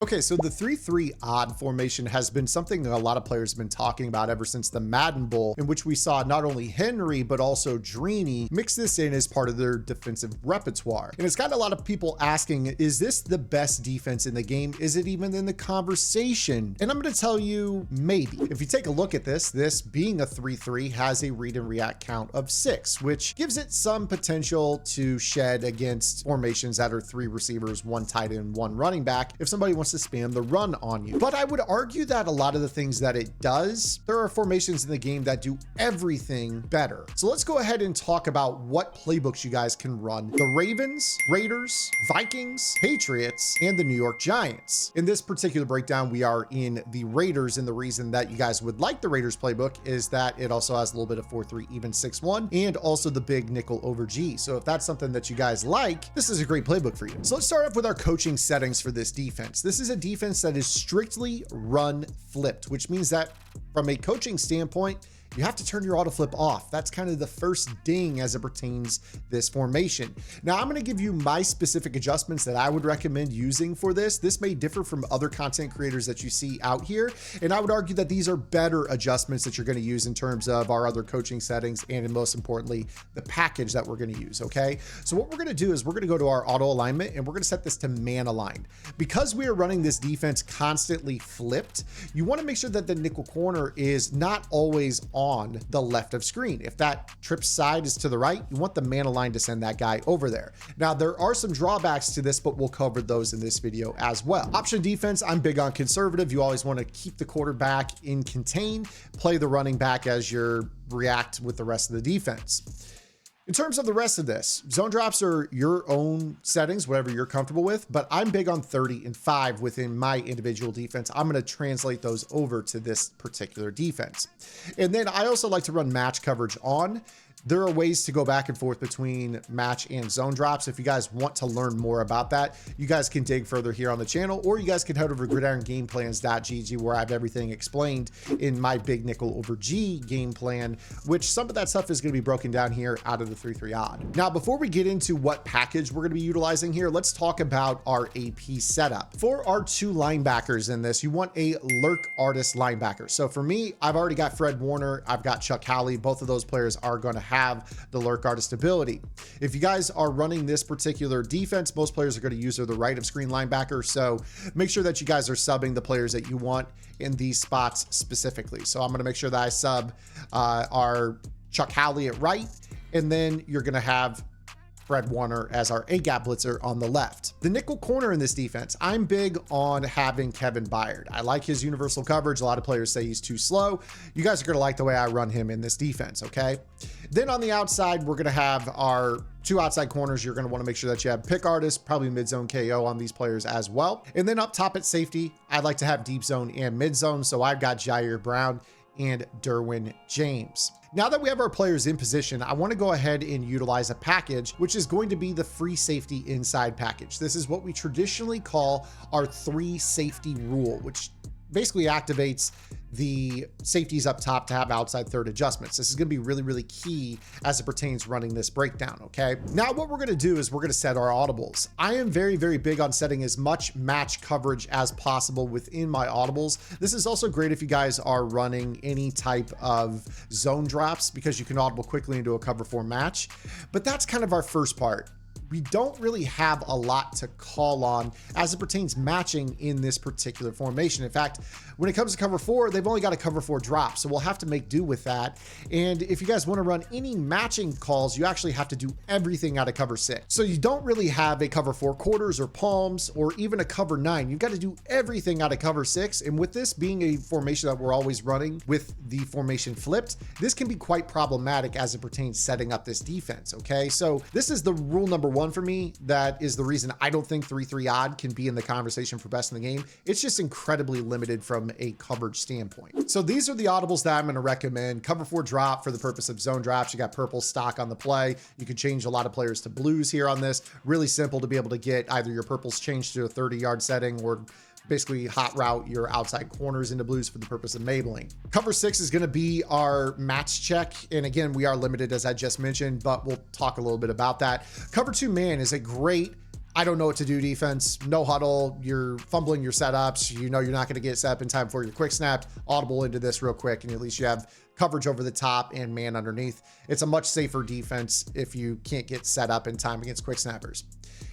Okay, so the 3-3 odd formation has been something that a lot of players have been talking about ever since the Madden Bowl, in which we saw not only Henry, but also Dreeny mix this in as part of their defensive repertoire. And it's got a lot of people asking, is this the best defense in the game? Is it even in the conversation? And I'm going to tell you, maybe. If you take a look at this being a 3-3 has a read and react count of 6, which gives it some potential to shed against formations that are 3 receivers, 1 tight end, 1 running back, if somebody wants to spam the run on you. But I would argue that a lot of the things that it does, there are formations in the game that do everything better. So let's go ahead and talk about what playbooks you guys can run. The Ravens, Raiders, Vikings, Patriots, and the New York Giants. In this particular breakdown, we are in the Raiders, and the reason that you guys would like the Raiders playbook is that it also has a little bit of 4-3 even 6-1 and also the big nickel over G. So if that's something that you guys like, this is a great playbook for you. So let's start off with our coaching settings for this defense. This is a defense that is strictly run flipped, which means that from a coaching standpoint, you have to turn your auto flip off. That's kind of the first ding as it pertains this formation. Now I'm going to give you my specific adjustments that I would recommend using for this. This may differ from other content creators that you see out here. And I would argue that these are better adjustments that you're going to use in terms of our other coaching settings. And most importantly, the package that we're going to use. Okay. So what we're going to do is we're going to go to our auto alignment and we're going to set this to man aligned. Because we are running this defense constantly flipped, you want to make sure that the nickel corner is not always on the left of screen. If that trip side is to the right, you want the man aligned to send that guy over there. Now, there are some drawbacks to this, but we'll cover those in this video as well. Option defense, I'm big on conservative. You always want to keep the quarterback in contain, play the running back as your react with the rest of the defense. In terms of the rest of this, zone drops are your own settings, whatever you're comfortable with, but I'm big on 30 and 5 within my individual defense. I'm going to translate those over to this particular defense. And then I also like to run match coverage on. There are ways to go back and forth between match and zone drops. If you guys want to learn more about that, you guys can dig further here on the channel, or you guys can head over to gridirongameplans.gg where I have everything explained in my big nickel over G game plan, which some of that stuff is going to be broken down here out of the 3-3 odd. Now, before we get into what package we're going to be utilizing here, let's talk about our AP setup. For our 2 linebackers in this, you want a lurk artist linebacker. So for me, I've already got Fred Warner. I've got Chuck Howley. Both of those players are going to have the lurk artist ability. If you guys are running this particular defense, most players are going to use the right of screen linebacker. So make sure that you guys are subbing the players that you want in these spots specifically. So I'm going to make sure that I sub our Chuck Howley at right, and then you're going to have Fred Warner as our A-gap blitzer on the left. The nickel corner in this defense, I'm big on having Kevin Byard. I like his universal coverage. A lot of players say he's too slow. You guys are going to like the way I run him in this defense, okay? Then on the outside, we're going to have our 2 outside corners. You're going to want to make sure that you have pick artist, probably mid-zone KO on these players as well. And then up top at safety, I'd like to have deep zone and mid-zone. So I've got Jair Brown and Derwin James. Now that we have our players in position, I want to go ahead and utilize a package, which is going to be the free safety inside package. This is what we traditionally call our 3 safety rule, which basically activates the safeties up top to have outside third adjustments. This is going to be really, really key as it pertains running this breakdown. Okay. Now what we're going to do is we're going to set our audibles. I am very, very big on setting as much match coverage as possible within my audibles. This is also great if you guys are running any type of zone drops, because you can audible quickly into a cover 4 match. But that's kind of our first part. We don't really have a lot to call on as it pertains matching in this particular formation. In fact, when it comes to cover 4, they've only got a cover 4 drop. So we'll have to make do with that. And if you guys want to run any matching calls, you actually have to do everything out of cover 6. So you don't really have a cover 4 quarters or palms or even a cover 9. You've got to do everything out of cover 6. And with this being a formation that we're always running with the formation flipped, this can be quite problematic as it pertains setting up this defense. Okay. So this is the rule number 1 for me. That is the reason I don't think 3-3 odd can be in the conversation for best in the game. It's just incredibly limited from a coverage standpoint. So these are the audibles that I'm going to recommend. Cover 4 drop for the purpose of zone drops. You got purple stock on the play. You can change a lot of players to blues here on this. Really simple to be able to get either your purples changed to a 30-yard setting, or basically hot route your outside corners into blues for the purpose of mabling. Cover 6 is going to be our match check. And again, we are limited, as I just mentioned, but we'll talk a little bit about that. Cover 2 man is a great I don't know what to do defense, no huddle, you're fumbling your setups, you know you're not going to get set up in time for your quick snap, audible into this real quick, and at least you have coverage over the top and man underneath. It's a much safer defense if you can't get set up in time against quick snappers.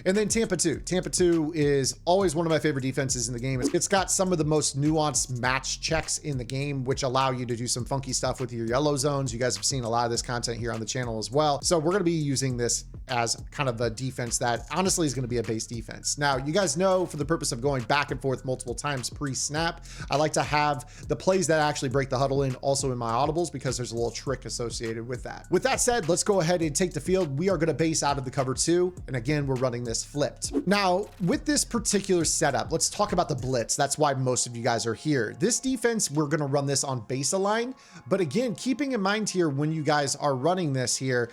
And then Tampa 2. Tampa 2 is always one of my favorite defenses in the game. It's got some of the most nuanced match checks in the game, which allow you to do some funky stuff with your yellow zones. You guys have seen a lot of this content here on the channel as well. So we're going to be using this as kind of a defense that honestly is going to be a base defense. Now, you guys know for the purpose of going back and forth multiple times pre-snap, I like to have the plays that actually break the huddle in also in my audibles because there's a little trick associated with that. With that said, let's go ahead and take the field. We are going to base out of the cover 2. And again, we're running this flipped. Now, with this particular setup, let's talk about the blitz. That's why most of you guys are here. This defense, we're going to run this on base align. But again, keeping in mind here when you guys are running this here,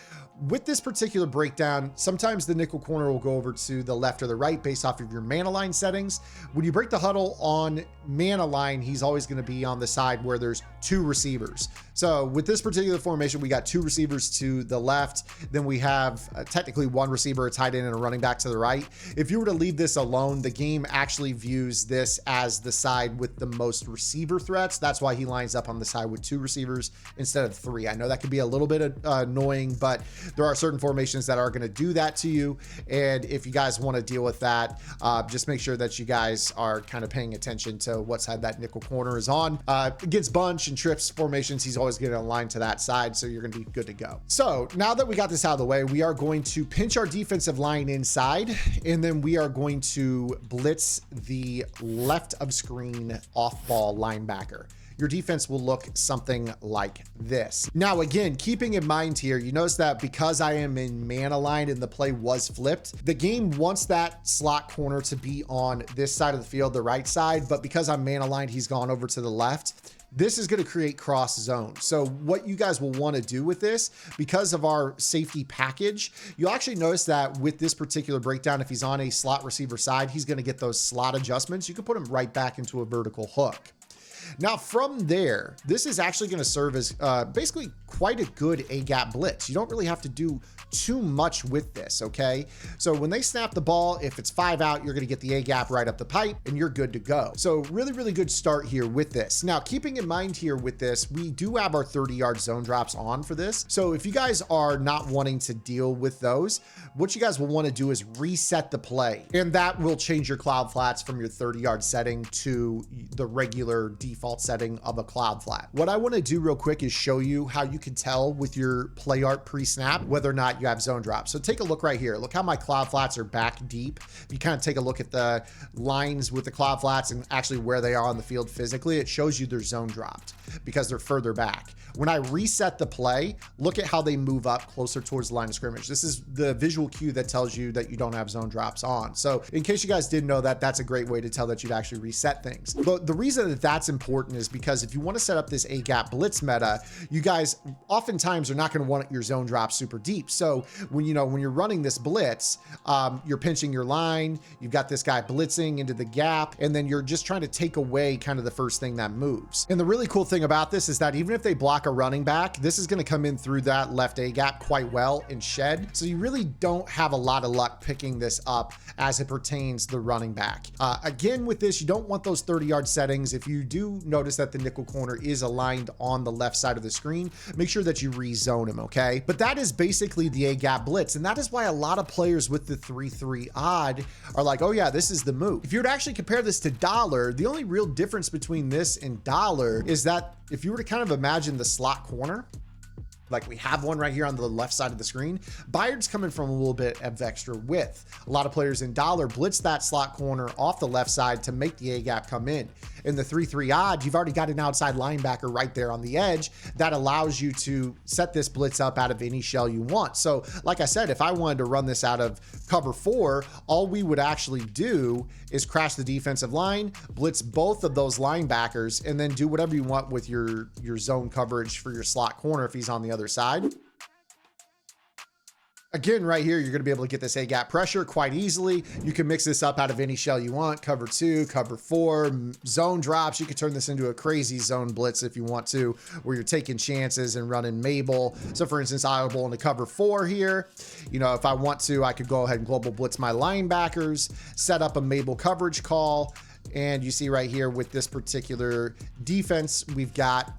with this particular breakdown, sometimes the nickel corner will go over to the left or the right based off of your man align settings. When you break the huddle on man align, he's always going to be on the side where there's 2 receivers. So with this particular formation, we got 2 receivers to the left. Then we have technically 1 receiver, a tight end, and a running back to the right. If you were to leave this alone, the game actually views this as the side with the most receiver threats. That's why he lines up on the side with 2 receivers instead of 3. I know that could be a little bit annoying, but there are certain formations that are going to do that to you. And if you guys want to deal with that, just make sure that you guys are kind of paying attention to what side that nickel corner is on. Against bunch and trips formations, he's always going to align to that side. So you're going to be good to go. So now that we got this out of the way, we are going to pinch our defensive line inside, and then we are going to blitz the left of screen off ball linebacker. Your defense will look something like this. Now, again, keeping in mind here, you notice that because I am in man aligned and the play was flipped, the game wants that slot corner to be on this side of the field, the right side, but because I'm man aligned, he's gone over to the left. This is going to create cross zone. So what you guys will want to do with this, because of our safety package, you'll actually notice that with this particular breakdown, if he's on a slot receiver side, he's going to get those slot adjustments. You can put him right back into a vertical hook. Now from there, this is actually going to serve as basically quite a good A-gap blitz. You don't really have to do too much with this, okay? So when they snap the ball, if it's 5 out, you're going to get the A-gap right up the pipe and you're good to go. So really, really good start here with this. Now, keeping in mind here with this, we do have our 30-yard zone drops on for this. So if you guys are not wanting to deal with those, what you guys will want to do is reset the play, and that will change your cloud flats from your 30-yard setting to the regular default setting of a cloud flat. What I want to do real quick is show you how you can tell with your play art pre-snap whether or not you have zone drops. So take a look right here. Look how my cloud flats are back deep. If you kind of take a look at the lines with the cloud flats and actually where they are on the field physically, it shows you they're zone dropped because they're further back. When I reset the play, look at how they move up closer towards the line of scrimmage. This is the visual cue that tells you that you don't have zone drops on. So in case you guys didn't know that, that's a great way to tell that you've actually reset things. But the reason that that's important is because if you want to set up this A-gap blitz meta, you guys oftentimes are not going to want your zone drop super deep. So when you're running this blitz, you're pinching your line, you've got this guy blitzing into the gap, and then you're just trying to take away kind of the first thing that moves. And the really cool thing about this is that even if they block a running back, this is going to come in through that left A gap quite well and shed. So you really don't have a lot of luck picking this up as it pertains to the running back. Again, with this, you don't want those 30-yard settings. If you do notice that the nickel corner is aligned on the left side of the screen, make sure that you rezone him, okay? But that is basically the A-gap blitz, and that is why a lot of players with the 3-3 odd are like, oh yeah, this is the move. If you were to actually compare this to dollar, the only real difference between this and dollar is that if you were to kind of imagine the slot corner, like we have one right here on the left side of the screen, Bayard's coming from a little bit of extra width. A lot of players in dollar blitz that slot corner off the left side to make the A-gap come in. In the 3-3 odd, you've already got an outside linebacker right there on the edge that allows you to set this blitz up out of any shell you want. So like I said, if I wanted to run this out of cover 4, all we would actually do is crash the defensive line, blitz both of those linebackers, and then do whatever you want with your zone coverage for your slot corner if he's on the other side. Again, right here, you're going to be able to get this A-gap pressure quite easily. You can mix this up out of any shell you want, cover 2, cover 4, zone drops. You can turn this into a crazy zone blitz if you want to, where you're taking chances and running Mabel. So for instance, Audible into cover 4 here. You know, if I want to, I could go ahead and global blitz my linebackers, set up a Mabel coverage call. And you see right here with this particular defense, we've got,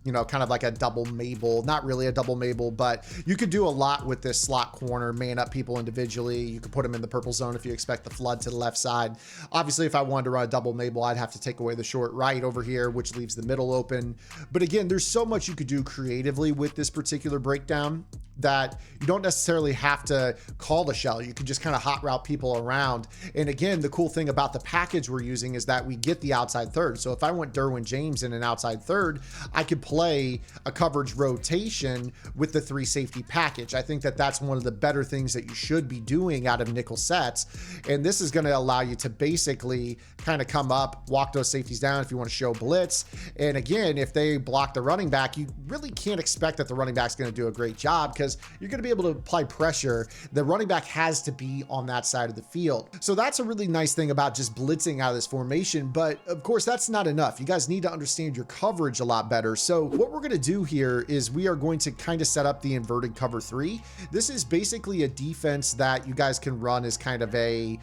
you know, kind of like a double Mabel, not really a double Mabel, but you could do a lot with this slot corner, man up people individually. You could put them in the purple zone if you expect the flood to the left side. Obviously, if I wanted to run a double Mabel, I'd have to take away the short right over here, which leaves the middle open. But again, there's so much you could do creatively with this particular breakdown that you don't necessarily have to call the shell. You can just kind of hot route people around. And again, the cool thing about the package we're using is that we get the outside third. So if I want Derwin James in an outside third, I could play a coverage rotation with the 3 safety package. I think that that's one of the better things that you should be doing out of nickel sets. And this is going to allow you to basically kind of come up, walk those safeties down if you want to show blitz. And again, if they block the running back, you really can't expect that the running back's going to do a great job, because you're going to be able to apply pressure. The running back has to be on that side of the field. So that's a really nice thing about just blitzing out of this formation. But of course, that's not enough. You guys need to understand your coverage a lot better. So what we're going to do here is we are going to kind of set up the inverted cover 3. This is basically a defense that you guys can run as kind of a,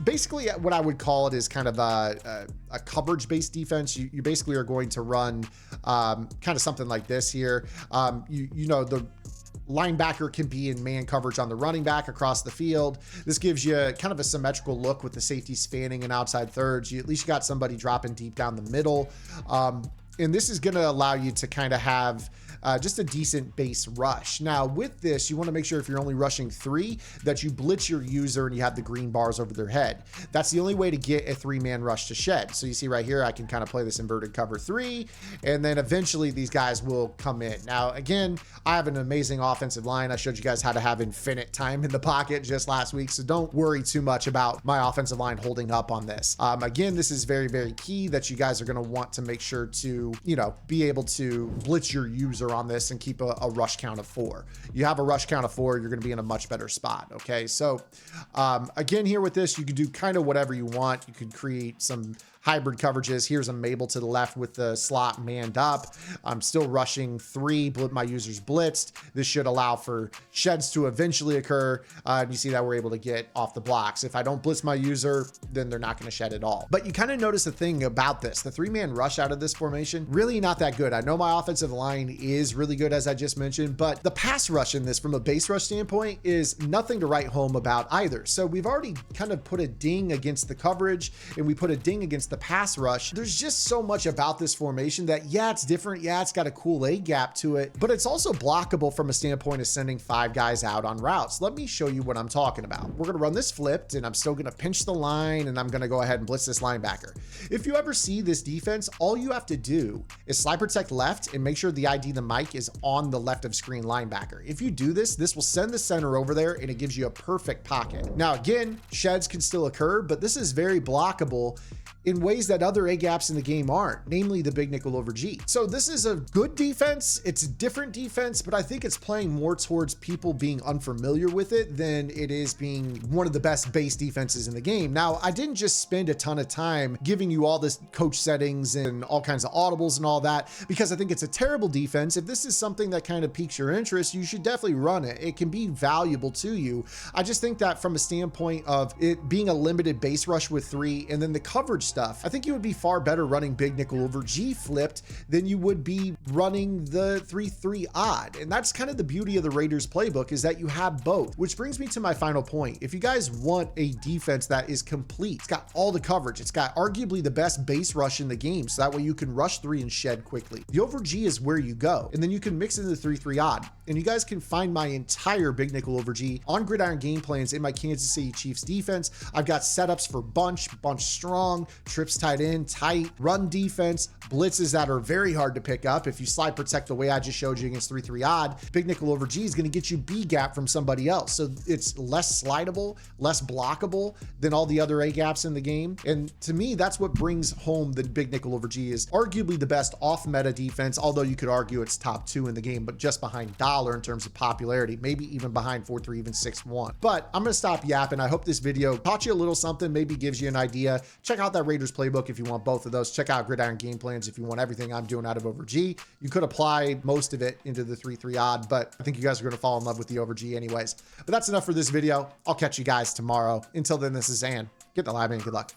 basically what I would call it is kind of a coverage based defense. You basically are going to run kind of something like this here. You know, the linebacker can be in man coverage on the running back across the field. This gives you kind of a symmetrical look with the safeties fanning and outside thirds. You at least got somebody dropping deep down the middle. And this is going to allow you to kind of have just a decent base rush. Now with this, you want to make sure if you're only rushing 3 that you blitz your user and you have the green bars over their head. That's the only way to get a 3-man rush to shed. So you see right here, I can kind of play this inverted cover 3, and then eventually these guys will come in. Now, again, I have an amazing offensive line. I showed you guys how to have infinite time in the pocket just last week, so don't worry too much about my offensive line holding up on this. Again, this is very, very key that you guys are going to want to make sure to, you know, be able to blitz your user on this and keep a rush count of 4. You have a rush count of 4, you're going to be in a much better spot. Okay. So, again, here with this, you can do kind of whatever you want. You could create some hybrid coverages. Here's a Mabel to the left with the slot manned up. I'm still rushing 3, my users blitzed. This should allow for sheds to eventually occur. You see that we're able to get off the blocks. If I don't blitz my user, then they're not going to shed at all. But you kind of notice the thing about this, the 3-man rush out of this formation, really not that good. I know my offensive line is really good, as I just mentioned, but the pass rush in this from a base rush standpoint is nothing to write home about either. So we've already kind of put a ding against the coverage and we put a ding against the pass rush. There's just so much about this formation that, yeah, it's different. Yeah, it's got a cool A gap to it, but it's also blockable from a standpoint of sending 5 guys out on routes. Let me show you what I'm talking about. We're going to run this flipped and I'm still going to pinch the line and I'm going to go ahead and blitz this linebacker. If you ever see this defense, all you have to do is slide protect left and make sure the ID, the mic, is on the left of screen linebacker. If you do this, this will send the center over there and it gives you a perfect pocket. Now, again, sheds can still occur, but this is very blockable in ways that other A gaps in the game aren't, namely the big nickel over G. So this is a good defense. It's a different defense, but I think it's playing more towards people being unfamiliar with it than it is being one of the best base defenses in the game. Now, I didn't just spend a ton of time giving you all this coach settings and all kinds of audibles and all that, because I think it's a terrible defense. If this is something that kind of piques your interest, you should definitely run it. It can be valuable to you. I just think that from a standpoint of it being a limited base rush with 3 and then the coverage stuff, I think you would be far better running big nickel over G flipped than you would be running the 3-3 odd. And that's kind of the beauty of the Raiders playbook, is that you have both, which brings me to my final point. If you guys want a defense that is complete, it's got all the coverage, it's got arguably the best base rush in the game, so that way you can rush 3 and shed quickly. The over G is where you go, and then you can mix in the 3-3 odd. And you guys can find my entire big nickel over G on Gridiron game plans in my Kansas City Chiefs defense. I've got setups for bunch strong, trips tight end, tight, run defense, blitzes that are very hard to pick up. If you slide protect the way I just showed you against 3-3 odd, big nickel over G is going to get you B gap from somebody else. So it's less slidable, less blockable than all the other A gaps in the game. And to me, that's what brings home the big nickel over G is arguably the best off meta defense, although you could argue it's top 2 in the game, but just behind Dollar in terms of popularity, maybe even behind 4-3, even 6-1. But I'm going to stop yapping. I hope this video taught you a little something, maybe gives you an idea. Check out that Raiders playbook if you want both of those. Check out Gridiron Game Plans if you want everything I'm doing out of over G. You could apply most of it into the 3-3 odd, but I think you guys are going to fall in love with the over G anyways. But that's enough for this video. I'll catch you guys tomorrow. Until then, this is Zan. Get the lab in. Good luck.